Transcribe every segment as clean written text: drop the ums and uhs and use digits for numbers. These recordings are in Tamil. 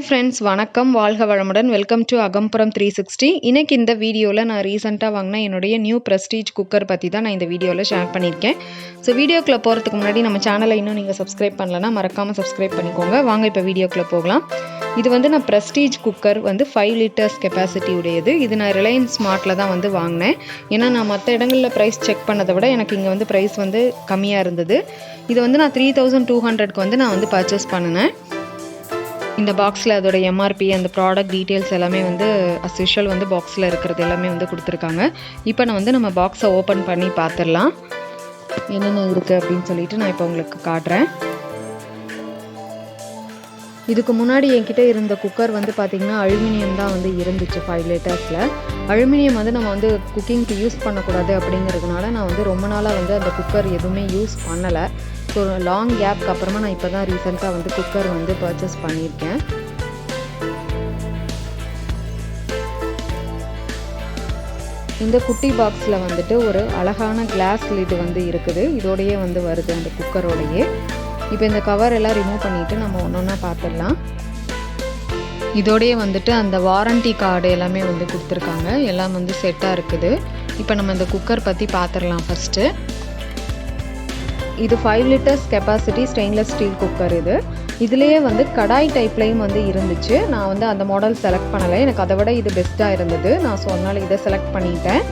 ஃப்ரெண்ட்ஸ், வணக்கம். வாழ்க வளமுடன். Welcome to Agampuram 360. இன்னைக்கு இந்த வீடியோவில் நான் ரீசெண்டாக வாங்கின என்னுடைய நியூ ப்ரெஸ்டீஜ் குக்கர் பற்றி தான் நான் இந்த வீடியோவில் ஷேர் பண்ணியிருக்கேன். ஸோ வீடியோக்குள்ளே போகிறதுக்கு முன்னாடி நம்ம சேனலை இன்னும் நீங்கள் சப்ஸ்கிரைப் பண்ணலன்னா மறக்காமல் சப்ஸ்கிரைப் பண்ணிக்கோங்க. வாங்க இப்போ வீடியோக்குள்ளே போகலாம். இது வந்து நான் ப்ரெஸ்டீஜ் குக்கர் வந்து 5 லிட்டர்ஸ் கெப்பாசிட்டி உடையது. இது நான் ரிலையன்ஸ் ஸ்மார்ட்டில் தான் வந்து வாங்கினேன். ஏன்னா நான் மற்ற இடங்களில் ப்ரைஸ் செக் பண்ணதை விட எனக்கு இங்கே வந்து ப்ரைஸ் வந்து கம்மியாக இருந்தது. இது வந்து நான் 3200க்கு வந்து நான் வந்து பர்ச்சேஸ் பண்ணினேன். இந்த பாக்ஸில் அதோட எம்ஆர்பி அந்த ப்ராடக்ட் டீட்டெயில்ஸ் எல்லாமே வந்து அஸ் யூஷுவல் வந்து பாக்ஸில் இருக்கிறது எல்லாமே வந்து கொடுத்துருக்காங்க. இப்போ நான் வந்து நம்ம பாக்ஸை ஓப்பன் பண்ணி பார்த்துடலாம் என்னென்ன இருக்குது அப்படின்னு சொல்லிட்டு நான் இப்போ உங்களுக்கு காட்டுறேன். இதுக்கு முன்னாடி என்கிட்ட இருந்த குக்கர் வந்து பார்த்திங்கன்னா அலுமினியம் தான் வந்து இருந்துச்சு 5 லிட்டர்ஸில். அலுமினியம் வந்து நம்ம வந்து குக்கிங்க்கு யூஸ் பண்ணக்கூடாது அப்படிங்கிறதுனால நான் வந்து ரொம்ப நாளாக வந்து அந்த குக்கர் எதுவுமே யூஸ் பண்ணலை. ஸோ லாங் கேப்க்கு அப்புறமா நான் இப்போ தான் ரீசெண்டாக வந்து குக்கர் வந்து பர்ச்சேஸ் பண்ணியிருக்கேன். இந்த குட்டி பாக்ஸில் வந்துட்டு ஒரு அழகான கிளாஸ் லிட் வந்து இருக்குது. இதோடையே வந்து வருது அந்த குக்கரோடையே. இப்போ இந்த கவர் எல்லாம் ரிமூவ் பண்ணிவிட்டு நம்ம ஒன்று ஒன்றா பார்த்துடலாம். இதோடையே வந்துட்டு அந்த வாரண்டி கார்டு எல்லாமே வந்து கொடுத்துருக்காங்க. எல்லாம் வந்து செட்டாக இருக்குது. இப்போ நம்ம இந்த குக்கர் பற்றி பார்த்துடலாம். ஃபஸ்ட்டு இது 5 litres capacity stainless steel cooker. இதுலேயே வந்து கடாய் டைப்லையும் வந்து இருந்துச்சு. நான் வந்து அந்த மாடல் செலக்ட் பண்ணலை. எனக்கு அதை விட இது பெஸ்ட்டாக இருந்தது. நான் ஸோ அதனால் இதை செலக்ட் பண்ணிட்டேன்.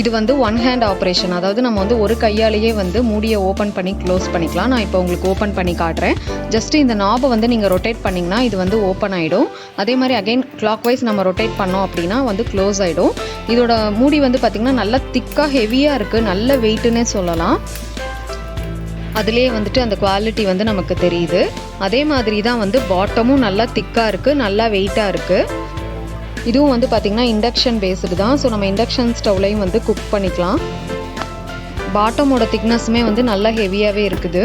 இது வந்து ஒன் ஹேண்ட் ஆப்ரேஷன், அதாவது நம்ம வந்து ஒரு கையாலேயே வந்து மூடியை ஓப்பன் பண்ணி க்ளோஸ் பண்ணிக்கலாம். நான் இப்போ உங்களுக்கு ஓப்பன் பண்ணி காட்டுறேன். ஜஸ்ட்டு இந்த நாபை வந்து நீங்கள் ரொட்டேட் பண்ணிங்கன்னா இது வந்து ஓப்பன் ஆகிடும். அதே மாதிரி அகைன் கிளாக் வைஸ் நம்ம ரொட்டேட் பண்ணோம் அப்படின்னா வந்து க்ளோஸ் ஆகிடும். இதோட மூடி வந்து பார்த்திங்கன்னா நல்லா திக்காக ஹெவியாக இருக்குது. நல்ல வெயிட்டுன்னே சொல்லலாம். அதுலேயே வந்துட்டு அந்த குவாலிட்டி வந்து நமக்கு தெரியுது. அதே மாதிரி தான் வந்து பாட்டமும் நல்லா திக்காக இருக்குது, நல்லா வெயிட்டாக இருக்குது. இதுவும் வந்து பார்த்திங்கன்னா இண்டக்ஷன் பேஸ்டு தான். ஸோ நம்ம இண்டக்ஷன் ஸ்டவ்லையும் வந்து குக் பண்ணிக்கலாம். பாட்டமோட திக்னஸுமே வந்து நல்லா ஹெவியாகவே இருக்குது.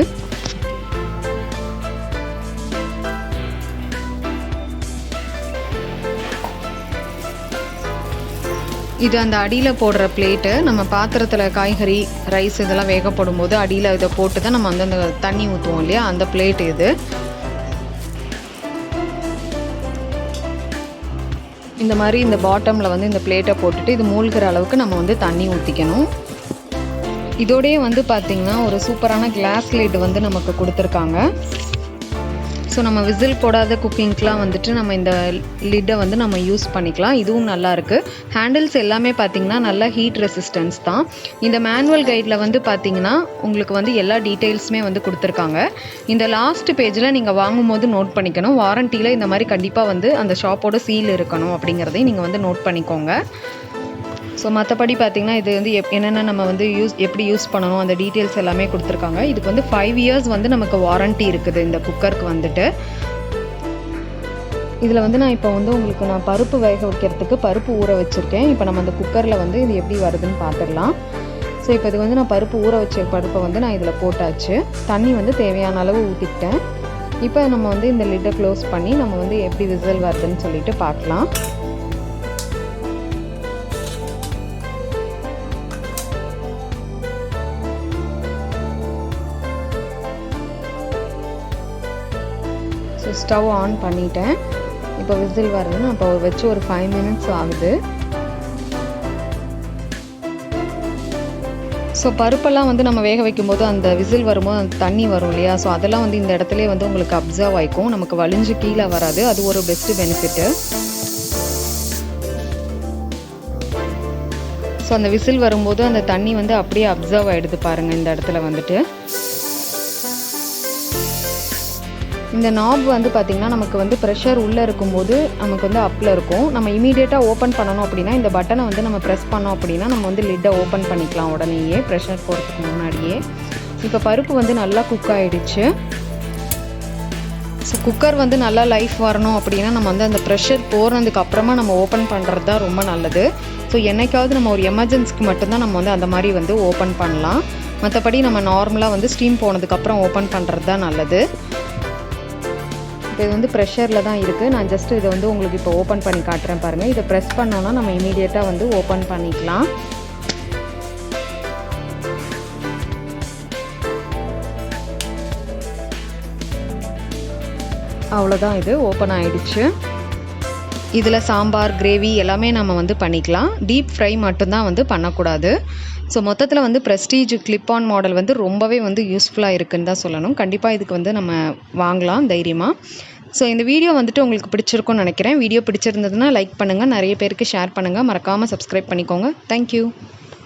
இது அந்த அடியில் போடுற பிளேட்டு. நம்ம பாத்திரத்தில் காய்கறி ரைஸ் இதெல்லாம் வேக போடும்போது அடியில் இதை போட்டு தான் நம்ம வந்து அந்த தண்ணி ஊற்றுவோம் இல்லையா, அந்த பிளேட் இது. இந்த மாதிரி இந்த பாட்டமில் வந்து இந்த பிளேட்டை போட்டுட்டு இது மூழ்கிற அளவுக்கு நம்ம வந்து தண்ணி ஊற்றிக்கணும். இதோடையே வந்து பார்த்திங்கன்னா ஒரு சூப்பரான கிளாஸ் லிட் வந்து நமக்கு கொடுத்துருக்காங்க. ஸோ நம்ம விசில் போடாத குக்கிங்க்கெலாம் வந்துட்டு நம்ம இந்த லிட்டை வந்து நம்ம யூஸ் பண்ணிக்கலாம். இதுவும் நல்லாயிருக்கு. ஹேண்டில்ஸ் எல்லாமே பார்த்திங்கன்னா நல்லா ஹீட் ரெசிஸ்டன்ஸ் தான். இந்த மேனுவல் கைடில் வந்து பார்த்திங்கன்னா உங்களுக்கு வந்து எல்லா டீட்டெயில்ஸுமே வந்து கொடுத்துருக்காங்க. இந்த லாஸ்ட் பேஜில் நீங்கள் வாங்கும்போது நோட் பண்ணிக்கணும். வாரண்டியில் இந்த மாதிரி கண்டிப்பாக வந்து அந்த ஷாப்போட சீல் இருக்கணும் அப்படிங்கிறதையும் நீங்கள் வந்து நோட் பண்ணிக்கோங்க. ஸோ மற்றபடி பார்த்திங்கன்னா இது வந்து என்னென்ன நம்ம வந்து எப்படி யூஸ் பண்ணணும் அந்த டீட்டெயில்ஸ் எல்லாமே கொடுத்துருக்காங்க. இதுக்கு வந்து 5 இயர்ஸ் வந்து நமக்கு வாரண்ட்டி இருக்குது இந்த குக்கருக்கு வந்துட்டு. இதில் வந்து நான் இப்போ வந்து உங்களுக்கு நான் பருப்பு வேக வைக்கிறதுக்கு பருப்பு ஊற வச்சுருக்கேன். இப்போ நம்ம அந்த குக்கரில் வந்து இது எப்படி வருதுன்னு பார்த்துடலாம். ஸோ இப்போ இது வந்து நான் பருப்பு ஊற வச்ச பருப்பை வந்து நான் இதில் போட்டாச்சு. தண்ணி வந்து தேவையான அளவு ஊற்றிக்கிட்டேன். இப்போ நம்ம வந்து இந்த லிட்டை க்ளோஸ் பண்ணி நம்ம வந்து எப்படி விசில் வருதுன்னு சொல்லிட்டு பார்க்கலாம். ஸோ ஸ்டவ் ஆன் பண்ணிட்டேன். இப்போ விசில் வருதுன்னு அப்போ வச்சு ஒரு 5 மினிட்ஸ் ஆகுது. ஸோ பருப்பெல்லாம் வந்து நம்ம வேக வைக்கும்போது அந்த விசில் வரும்போது அந்த தண்ணி வரும் இல்லையா, ஸோ அதெல்லாம் வந்து இந்த இடத்துல வந்து உங்களுக்கு அப்சர்வ் ஆகிக்கும். நமக்கு வலிஞ்சு கீழே வராது. அது ஒரு பெஸ்ட்டு பெனிஃபிட்டு. ஸோ அந்த விசில் வரும்போது அந்த தண்ணி வந்து அப்படியே அப்சர்வ் ஆகிடுது பாருங்கள் இந்த இடத்துல வந்துட்டு. இந்த நாப் வந்து பார்த்திங்கன்னா நமக்கு வந்து ப்ரெஷர் உள்ளே இருக்கும்போது நமக்கு வந்து அப்பில் இருக்கும். நம்ம இமீடியட்டாக ஓப்பன் பண்ணணும் அப்படின்னா இந்த பட்டனை வந்து நம்ம ப்ரெஸ் பண்ணோம் அப்படின்னா நம்ம வந்து லிட்டை ஓப்பன் பண்ணிக்கலாம் உடனேயே, ப்ரெஷர் போகிறதுக்கு முன்னாடியே. இப்போ பருப்பு வந்து நல்லா குக் ஆகிடுச்சு. ஸோ குக்கர் வந்து நல்லா லைஃப் வரணும் அப்படின்னா நம்ம வந்து அந்த ப்ரெஷர் போகிறதுக்கு அப்புறமா நம்ம ஓப்பன் பண்ணுறது தான் ரொம்ப நல்லது. ஸோ என்னைக்காவது நம்ம ஒரு எமர்ஜென்சிக்கு மட்டும்தான் நம்ம வந்து அந்த மாதிரி வந்து ஓப்பன் பண்ணலாம். மற்றபடி நம்ம நார்மலாக வந்து ஸ்டீம் போனதுக்கப்புறம் ஓப்பன் பண்ணுறது தான் நல்லது. இது வந்து ப்ரெஷரில் தான் இருக்குது. நான் ஜஸ்ட்டு இதை வந்து உங்களுக்கு இப்போ ஓப்பன் பண்ணி காட்டுறேன் பாருங்கள். இதை ப்ரெஸ் பண்ணோன்னா நம்ம இமீடியட்டாக வந்து ஓப்பன் பண்ணிக்கலாம். அவ்வளோதான், இது ஓப்பன் ஆகிடுச்சு. இதில் சாம்பார், கிரேவி எல்லாமே நம்ம வந்து பண்ணிக்கலாம். டீப் ஃப்ரை மட்டும்தான் வந்து பண்ணக்கூடாது. ஸோ மொத்தத்தில் வந்து ப்ரெஸ்டீஜ் கிளிப் ஆன் மாடல் வந்து ரொம்பவே வந்து யூஸ்ஃபுல்லாக இருக்குன்னு தான் சொல்லணும். கண்டிப்பாக இதுக்கு வந்து நம்ம வாங்கலாம் தைரியமாக. ஸோ இந்த வீடியோ வந்துட்டு உங்களுக்கு பிடிச்சிருக்கும்னு நினைக்கிறேன். வீடியோ பிடிச்சிருந்ததுன்னா லைக் பண்ணுங்கள், நிறைய பேருக்கு ஷேர் பண்ணுங்கள், மறக்காமல் சப்ஸ்கிரைப் பண்ணிக்கோங்க. தேங்க்யூ.